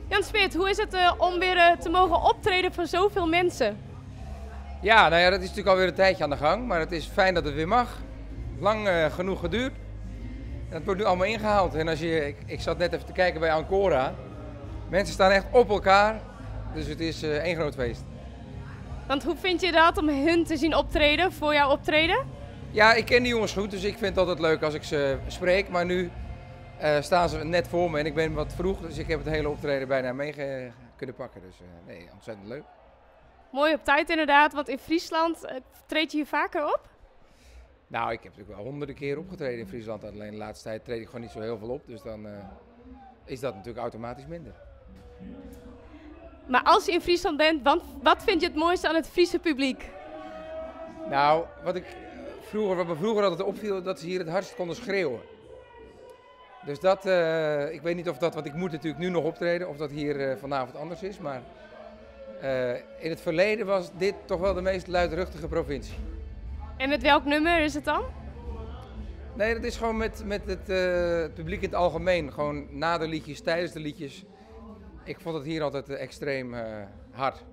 Jan Smit, hoe is het om weer te mogen optreden voor zoveel mensen? Ja, nou ja, dat is natuurlijk alweer een tijdje aan de gang, maar het is fijn dat het weer mag. Lang genoeg geduurd. En het wordt nu allemaal ingehaald. En ik zat net even te kijken bij Ancora. Mensen staan echt op elkaar, dus het is één groot feest. Want hoe vind je dat om hun te zien optreden voor jouw optreden? Ja, ik ken die jongens goed, dus ik vind het altijd leuk als ik ze spreek. Maar nu staan ze net voor me en ik ben wat vroeg, dus ik heb het hele optreden bijna mee kunnen pakken. Dus nee, ontzettend leuk. Mooi op tijd inderdaad, want in Friesland treed je hier vaker op? Nou, ik heb natuurlijk wel honderden keer opgetreden in Friesland. Alleen de laatste tijd treed ik gewoon niet zo heel veel op, dus dan is dat natuurlijk automatisch minder. Maar als je in Friesland bent, wat vind je het mooiste aan het Friese publiek? Nou, wat me vroeger altijd opviel, dat ze hier het hardst konden schreeuwen. Dus dat, ik weet niet of dat, want ik moet natuurlijk nu nog optreden, of dat hier vanavond anders is. Maar in het verleden was dit toch wel de meest luidruchtige provincie. En met welk nummer is het dan? Nee, dat is gewoon met het publiek in het algemeen. Gewoon na de liedjes, tijdens de liedjes. Ik vond het hier altijd extreem hard.